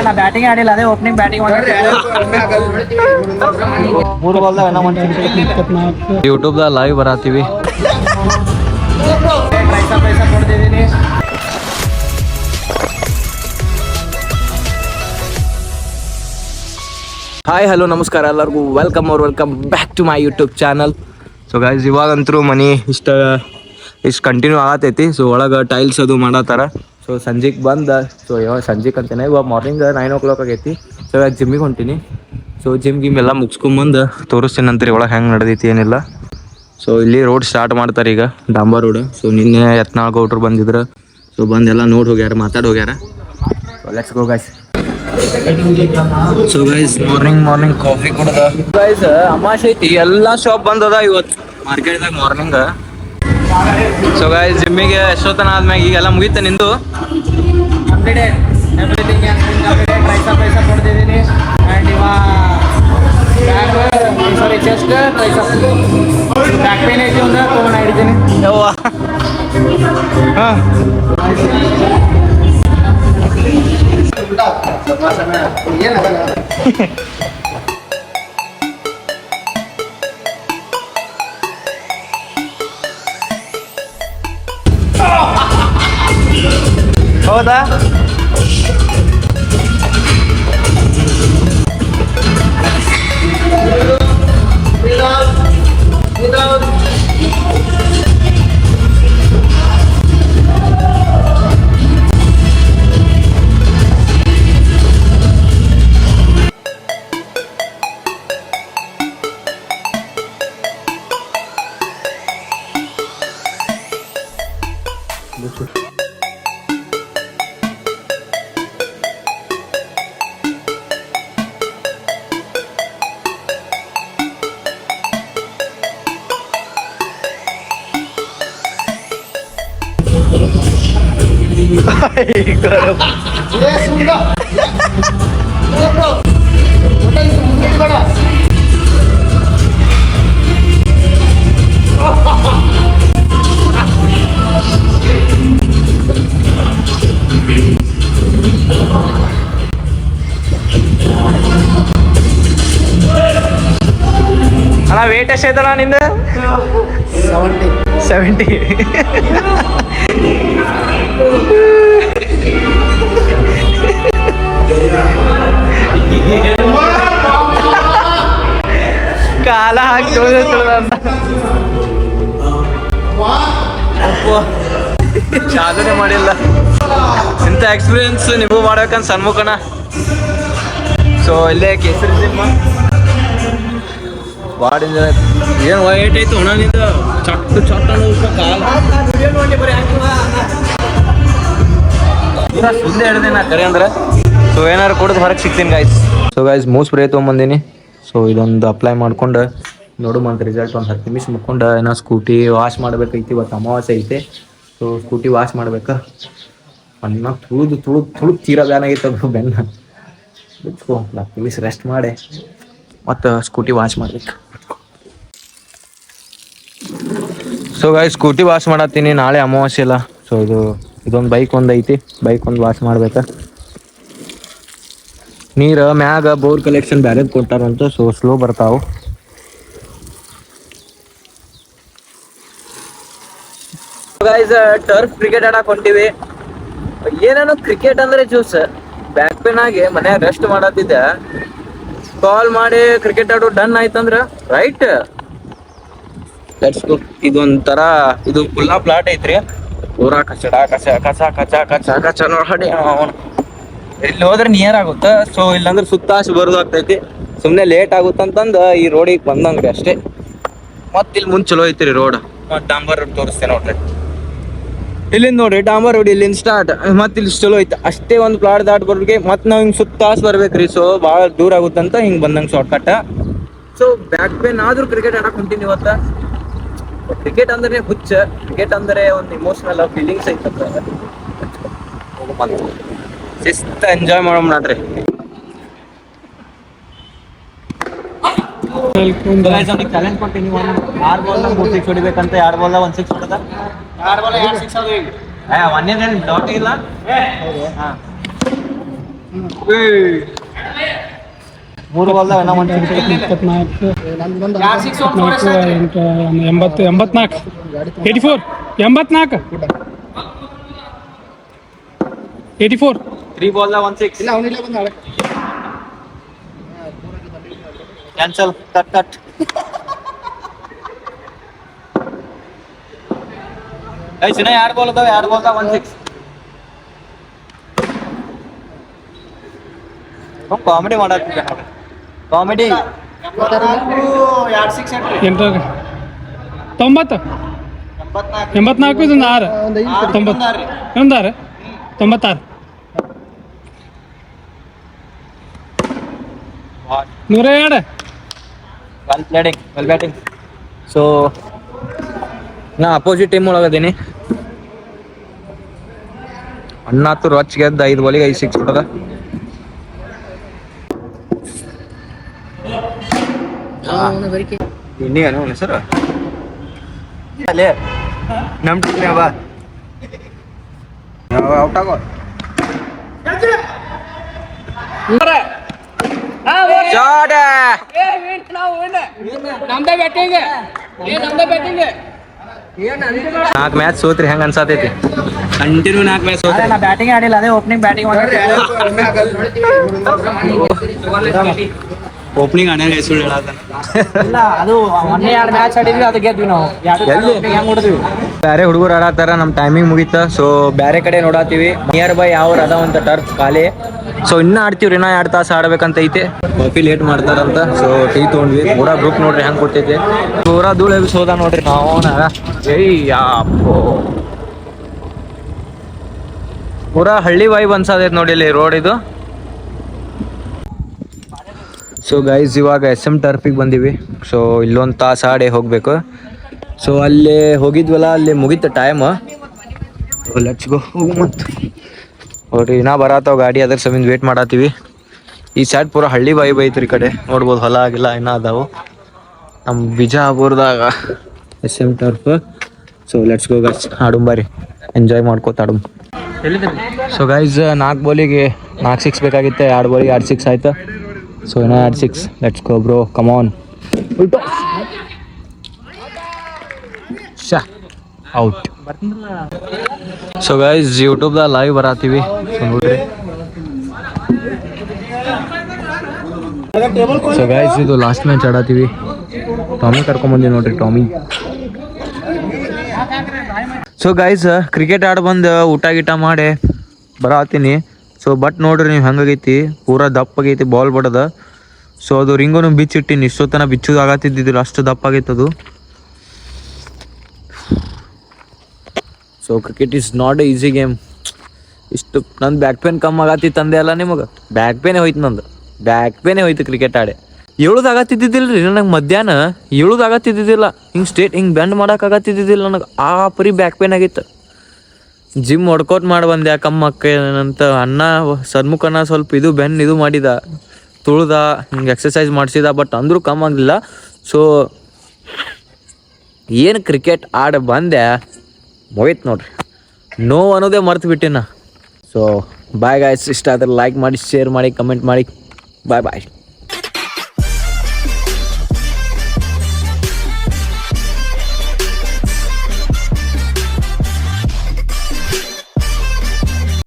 ನಾ ಬ್ಯಾಟಿಂಗ್ ಆಡಿಲ್ಲ, ಅದೇ opening batting ಮೂರು ಬಾಲ್ದಾಗ ಯೂಟ್ಯೂಬ್ದಾಗ ಲೈವ್ ಬರತ್ತೀವಿ. ಪೈಸಾ ಕೊಡ್ತಿದ್ದೀನಿ. ಹಾಯ್ ಹಲೋ ನಮಸ್ಕಾರ ಎಲ್ಲರಿಗೂ, welcome back to my YouTube channel. So guys, ಇವಾಗಂತರೂ ಮನೆ ಇಷ್ಟು ಕಂಟಿನ್ಯೂ ಆಗತೈತಿ. ಸೊ ಒಳಗೆ ಟೈಲ್ಸ್ ಅದು ಮಾಡತ್ತಾರ. ಸೊ ಸಂಜೆಗೆ ಬಂದ, ಸೊ ಇವಾಗ ಸಂಜೆಗೆ ಅಂತೇನೆ, ಇವಾಗ ಮಾರ್ನಿಂಗ್ 9 o'clock ಆಗೈತಿ. ಸೊ ಇವಾಗ ಜಿಮ್ಮಿಗೆ ಹೊಂಟೀನಿ. ಸೊ ಜಿಮ್ ಎಲ್ಲ ಮುಗಿಸ್ಕೊಂಬಂದು ತೋರಿಸ್ತೀನಿ ನಂತರ ಒಳಗೆ ಹೆಂಗೆ ನಡೆದೈತಿ ಏನಿಲ್ಲ. ಸೊ ಇಲ್ಲಿ ರೋಡ್ ಸ್ಟಾರ್ಟ್ ಮಾಡ್ತಾರೆ ಈಗ, ಡಾಂಬರ್ ರೋಡ್. ಸೊ ನಿನ್ನೆ ಯತ್ನಾಳ್ ಗೌಡ್ರು ಬಂದಿದ್ರು. ಸೊ ಬಂದೆಲ್ಲ ನೋಡಿ ಹೋಗ್ಯಾರ, ಮಾತಾಡಿ ಹೋಗ್ಯಾರ. So let's go guys. So guys, morning coffee ಕುಡ್ದ. ಗೈಸ್ ಅಮಾಶೆ ಐತಿ, ಎಲ್ಲ ಶಾಪ್ ಬಂದದ ಇವತ್ತು ಮಾರ್ಕೆಟ್ದಾಗ ಮಾರ್ನಿಂಗ್. ಸೊ ಗೈಸ್, ಜಿಮ್ಮಿಗೆ ಎಷ್ಟೊತ್ತನ ಆದ್ಮ್ಯಾಗ ಈಗೆಲ್ಲ ಮುಗೀತ ನಿಂದು? ಪೈಸಾ ಕೊಡ್ತಿದ್ದೀನಿ. ಆ್ಯಂಡ್ ಇವಾಗ ಚೆಸ್ಟ್ ಬ್ಯಾಕ್ ಪೇನ್ ಐತಿ ಅಂದ್ರೆ ತೊಗೊಂಡು ಹಿಡಿತೀನಿ. ಯವ್ವ ಹಾಂ, ಹೌದಾ? ಅಣ್ಣ ವೇಟ್ ಎಷ್ಟೈತಣ್ಣ ನಿಂದ? 70. ಕಾಲ ಹಾಕಿ ಸಾಧನೆ ಮಾಡಿಲ್ಲ. ಇಂಥ ಎಕ್ಸ್ಪೀರಿಯನ್ಸ್ ನೀವು ಮಾಡ್ಬೇಕಂತ ಸನ್ಮುಖನ. ಸೊ ಇಲ್ಲೇ ಕೇಸರಿ ಜಿಮ್ ಭಾಳ ಏನು ವೈಟ್ ಐತು ಅಣ್ಣ ನಿಂದ, ಚಟ್ಟು ಕಾಲ ಸುದ್ದಿ ಹಿಡ್ದೆ ನಾ ಕರೆ ಅಂದ್ರೆ. ಸೊ ಏನಾರು ಕೊಡೋದು ಹೊರಗೆ ಸಿಗ್ತೀನಿ guys. So guys, mousse spray ತೊಗೊಂಬಂದೀನಿ. ಸೊ ಇದೊಂದು ಅಪ್ಲೈ ಮಾಡ್ಕೊಂಡು ನೋಡು ಮಂತ್ ರಿಸಲ್ಟ್. ಒಂದು 10 ನಿಮಿಷ ಮುಕ್ಕೊಂಡು ಏನೋ ಸ್ಕೂಟಿ ವಾಶ್ ಮಾಡ್ಬೇಕೈತಿ. ಇವತ್ತು ಅಮಾವಾಸ್ಯೆ ಐತೆ. ಸೊ ಸ್ಕೂಟಿ ವಾಶ್ ಮಾಡ್ಬೇಕಾ, ಅನ್ನ ತುಳಿದು ತೀರಾ ಬ್ಯಾನಾಗೈತೆ ಅದು ಬೆನ್ನ. ಬಿಟ್ಕೊ 10 ನಿಮಿಷ ರೆಸ್ಟ್ ಮಾಡಿ ಮತ್ತು ಸ್ಕೂಟಿ ವಾಶ್ ಮಾಡ್ಬೇಕು. ಸೊ ಗಾಯ್ಸ್, ಸ್ಕೂಟಿ ವಾಶ್ ಮಾಡತ್ತೀನಿ, ನಾಳೆ ಅಮಾವಾಸ್ಯೆ ಇಲ್ಲ. ಸೊ ಇದೊಂದು ಬೈಕ್ ಒಂದು ಐತಿ, ಬೈಕ್ ಒಂದು ವಾಶ್ ಮಾಡ್ಬೇಕಾ. ನೀರು ಮ್ಯಾಗ ಬೋರ್ ಕಲೆಕ್ಷನ್ ಬ್ಯಾರೆದು ಕೊಟ್ಟಾರಂತ. ಸೊ ಸ್ಲೋ ಬರ್ತಾವು. ಗೈಸ್, ಟರ್ಫ್ ಕ್ರಿಕೆಟ್ ಆಡಕ್ ಹೊಂಟಿವಿ. ಏನೇನೋ ಕ್ರಿಕೆಟ್ ಅಂದ್ರೆ ಜ್ಯೂಸ್. ಬ್ಯಾಕ್ ಪೇನ್ ಆಗಿ ಮನ್ಯಾಗ ರೆಸ್ಟ್ ಮಾಡತ್ತಿದ್ದೆ. ಕಾಲ್ ಮಾಡಿ ಕ್ರಿಕೆಟ್ ಆಡೋ ಡನ್ ಆಯ್ತಂದ್ರ ರೈಟ್ ಲೆಟ್ಸ್ ಗೋ. ಇದೊಂಥರ ಇದು ಫುಲ್ಲಾ ಪ್ಲಾಟ್ ಐತ್ರಿ. ಪೂರಾ ಕಚ ನೋಡಿ ಅವನು. ಇಲ್ಲಿ ಹೋದ್ರೆ ನಿಯರ್ ಆಗುತ್ತ. ಸೊ ಇಲ್ಲಾಂದ್ರೆ ಸುತ್ತಾಸಿ ಬರೋದು ಆಗ್ತೈತಿ. ಸುಮ್ನೆ ಲೇಟ್ ಆಗುತ್ತಂತಂದು ಈ ರೋಡಿಗೆ ಬಂದಂಗ್ರಿ ಅಷ್ಟೇ. ಮತ್ ಇಲ್ಲಿ ಮುಂದೆ ಚಲೋ ಐತ್ರಿ ರೋಡ್. ಮತ್ ಡಾಂಬರ್ ರೋಡ್ ತೋರಿಸ್ತೇನೆ ನೋಡ್ರಿ. ಇಲ್ಲಿಂದ ನೋಡ್ರಿ ಡಾಂಬರ್ ರೋಡ್, ಇಲ್ಲಿಂದ ಸ್ಟಾರ್ಟ್. ಮತ್ ಇಲ್ಲಿ ಚಲೋ ಐತೆ. ಅಷ್ಟೇ ಒಂದು ಪ್ಲಾಟ್ ದಾಟ್ ಬರೋರಿಗೆ ಮತ್ ನಾವ್ ಹಿಂಗ್ ಸುತ್ತಾಸ್ ಬರ್ಬೇಕ್ರಿ. ಸೊ ಭಾಳ ದೂರ ಆಗುತ್ತಂತ ಹಿಂಗ್ ಬಂದಂಗ short cut. So back pain ಆದ್ರೂ ಕ್ರಿಕೆಟ್ ಆಡಕ್ ಹೊಂಟೀನಿ ಇವತ್ತ. ಕ್ರಿಕೆಟ್ ಅಂದ್ರೆ ಹುಚ್ಚ. ಕ್ರಿಕೆಟ್ ಅಂದ್ರೆ ಒಂದು ಇಮೋಷನಲ್ ಫೀಲಿಂಗ್ಸ್ ಐತಂತ. ಶಿಸ್ತ ಎಂಜಾಯ್ ಮಾಡೋಣ ನೋಡ್ರಿ. ಚಾಲೆಂಜ್ ಕೊಟ್ಟಿನಿ. 6 ಬಾಲ್ದಾಗ 3 6 ಹೊಡಿಬೇಕಂತ. 2 ಬಾಲ್ದಾಗ 1 6 ಹೊಡೆದ. 2 ಬಾಲ್ 2 6 ಅದು. ಒಂದೇದೇನು ಡೌಟ್ ಇಲ್ಲ. ಮೂರು ಬಾಲ್ದಾಗ ಏನೋ ಒಂದು ಎಂಬತ್ನಾಲ್ಕು 84 3 ಬಾಲ್ದಾಗ 16 ಇಲ್ಲ ಅವನಿಲ್ಲ ಬಂದ ಕ್ಯಾನ್ಸಲ್ ಕಟ್ ಐಸ್ ಇನ್ನ 2 ಬಾಲ್ ಅದಾವ 2 ಬಾಲ್ದಾಗ 16 ಕಾಮಿಡಿ ಮಾಡತ್ತಿದ್ದೆ ಕಾಮಿಡಿ 90 84 ಇದೊಂದು 6 90 ಇನ್ನೊಂದು 6 96 102 ವೆಲ್ ಬ್ಯಾಟಿಂಗ್ ಸೊ ನಾ ಅಪೋಸಿಟ್ ಟೀಮ್ ಒಳಗದೀನಿ ಅಣ್ಣಾತು ರೊಚ್ ಗೆದ್ದ 5 ಬಾಲಿಗೆ 5 ಸಿಕ್ಸ್ ಬಿಟ್ಟದ ಇನ್ನೇನು ಸರ್ ಅಲ್ಲೇ ನಮ್ ಟೀಮ್ ಬಾ ಔಟ್ ಆಗೋ ಶಾಟ್ ನಮ್ದೇ ಬ್ಯಾಟಿಂಗ್ 4 ಮ್ಯಾಚ್ ಸೋತ್ರಿ ಹೆಂಗ ಅನ್ಸಾತೈತಿ ಕಂಟಿನ್ಯೂ 4 ಮ್ಯಾಚ್ ಸೋತ್ರಿ ನಾ ಬ್ಯಾಟಿಂಗ್ ಆಡಿಲ್ಲ ಅದೇ ಓಪನಿಂಗ್ ಬ್ಯಾಟಿಂಗ್ ಓಪನಿಂಗ್ ಅಣ್ಣ ಹೆಸರು ಹೇಳತ್ತಾನ ಇಲ್ಲ ಅದು ಮೊನ್ನೆ 2 ಮ್ಯಾಚ್ ಆಡಿದ್ವಿ ಅದು ಗೆದ್ವಿ ನಾವು ಹೆಂಗ್ ಹೊಡೆದ್ವಿ ಬ್ಯಾರೆ ಹುಡುಗರು ಆಡತ್ತಾರ ನಮ್ ಟೈಮಿಂಗ್ ಮುಗೀತ ಸೊ ಬ್ಯಾರೆ ಕಡೆ ನೋಡಾತೀವಿ ನಿಯರ್ ಬೈ ಯಾವ ಅದಾವಂತ ಟರ್ಫ್ ಖಾಲಿ ಸೊ ಇನ್ನ ಆಡ್ತೀವ್ರಿ ಇನ್ನ 2 ತಾಸು ಆಡ್ಬೇಕಂತ ಐತೆ ಕಾಫಿ ಲೇಟ್ ಮಾಡ್ತಾರಂತ ಸೊ ಟೀ ತೊಗೊಂಡ್ವಿ ಪೂರಾ ಗ್ರೂಪ್ ನೋಡ್ರಿ ಹೆಂಗ್ ಕೊಟ್ಟೈತಿ ಪೂರಾ ಧೂಳ ಎಬ್ಬಿಸೋದ ನೋಡ್ರಿ ನಾವು ಪೂರಾ ಹಳ್ಳಿ ವೈಬ್ ಅನ್ಸದೈತಿ ನೋಡಿ ಇಲ್ಲಿ ರೋಡ್ ಇದು ಸೊ ಗೈಸ್ ಇವಾಗ SM ಟರ್ಫಿಗೆ ಬಂದೀವಿ ಸೊ ಇಲ್ಲೊಂದು ತಾಸು ಆಡಿ ಹೋಗ್ಬೇಕು ಸೊ ಅಲ್ಲಿ ಹೋಗಿದ್ವಲ್ಲ ಅಲ್ಲಿ ಮುಗೀತು ಟೈಮ್ ಲೆಟ್ಸ್ ಗೋ ಹೋಗು ಮತ್ತು ನೋಡ್ರಿ ಇನ್ನೂ ಬರತ್ತಾವ ಗಾಡಿ ಅದ್ರ ಸಮಿಂದ ವೇಟ್ ಮಾಡತ್ತೀವಿ ಈ ಸೈಡ್ ಪೂರ ಹಳ್ಳಿ ವೈಬ್ ಐತ್ರಿ ಈ ಕಡೆ ನೋಡ್ಬೋದು ಹೊಲ ಆಗಿಲ್ಲ ಇನ್ನೂ ಅದಾವು ನಮ್ಮ ಬಿಜಾಪುರದಾಗ SM turf so let's go guys ಆಡುಂಬಾರಿ ಎಂಜಾಯ್ ಮಾಡ್ಕೋತ ಆಡುಂ ಸೊ ಗೈಸ್ 4 ಬಾಲಿಗೆ 4 ಸಿಕ್ಸ್ ಬೇಕಾಗಿತ್ತೆ 2 ಬಾಲಿಗೆ 2 ಸಿಕ್ಸ್ ಆಯ್ತು ಸೊ ಇನ್ನೂ 2 six let's go bro come on ಶಾ ಔಟ್ ಸೊ ಗೈಸ್ ಯೂಟ್ಯೂಬ್ದಾಗ ಲೈವ್ ಬರತ್ತೀವಿ ಸೊ ನೋಡ್ರಿ ಸೊ ಗೈಸ್ ಇದು ಲಾಸ್ಟ್ ಮ್ಯಾಚ್ ಆಡತ್ತೀವಿ ಟಾಮಿ ಕರ್ಕೊಂಬಂದಿ ನೋಡ್ರಿ ಟಾಮಿ ಸೊ ಗೈಸ್ ಕ್ರಿಕೆಟ್ ಆಡಿ ಬಂದು ಊಟ ಗೀಟ ಮಾಡಿ ಬರತ್ತೀನಿ ಸೊ ಬಟ್ ನೋಡ್ರಿ ನೀವು ಹೆಂಗಾಗೈತಿ ಪೂರಾ ದಪ್ಪಾಗೈತಿ ಬಾಲ್ ಬಡದ ಸೊ ಅದು ರಿಂಗನು ಬಿಚ್ಚಿಟ್ಟಿನಿ ಇಷ್ಟೊತ್ತನ ಬಿಚ್ಚೋದು ಆಗತ್ತಿದ್ದಿಲ್ಲ ಅಷ್ಟು ದಪ್ಪ ಆಗೈತೆ ಅದು so cricket is not A easy game ಇಷ್ಟು ನಂದು ಬ್ಯಾಕ್ ಪೇನ್ ಕಮ್ಮಿ ಆಗತ್ತಿತ್ತು ಅಂದೆ ಅಲ್ಲ ನಿಮಗೆ ಬ್ಯಾಕ್ ಪೇನೇ ಹೋಯ್ತು ಕ್ರಿಕೆಟ್ ಆಡೆ ಏಳುದಾಗತ್ತಿದ್ದಿಲ್ಲ ರೀ ನನಗೆ ಮಧ್ಯಾಹ್ನ ಏಳುದಾಗತ್ತಿದ್ದಿಲ್ಲ ಹಿಂಗೆ ಬೆಂಡ್ ಮಾಡೋಕ್ಕಾಗತ್ತಿದ್ದಿಲ್ಲ ನನಗೆ ಆ ಪರಿ ಬ್ಯಾಕ್ ಪೇನ್ ಆಗಿತ್ತು ಜಿಮ್ ವರ್ಕೌಟ್ ಮಾಡಿ ಬಂದೆ ಕಮ್ಮಕ್ಕಂತ ಅನ್ನ ಸನ್ಮುಖನ ಸ್ವಲ್ಪ ಇದು ಬೆನ್ನು ಇದು ಮಾಡಿದ ತುಳ್ದ ಹಿಂಗೆ ಎಕ್ಸಸೈಸ್ ಮಾಡಿಸಿದ ಬಟ್ ಅಂದರೂ ಕಮ್ಮಿ ಆಗಲಿಲ್ಲ ಸೊ ಏನು ಕ್ರಿಕೆಟ್ ಆಡಿ ಬಂದೆ ಮುಗೀತು ನೋಡ್ರಿ ನೋವು ಅನ್ನೋದೇ ಮರ್ತು ಬಿಟ್ಟಿನ ಸೊ ಬಾಯ್ ಗಾಯ್ಸ್ ಇಷ್ಟ ಆದ್ರೆ ಲೈಕ್ ಮಾಡಿ ಶೇರ್ ಮಾಡಿ ಕಮೆಂಟ್ ಮಾಡಿ ಬಾಯ್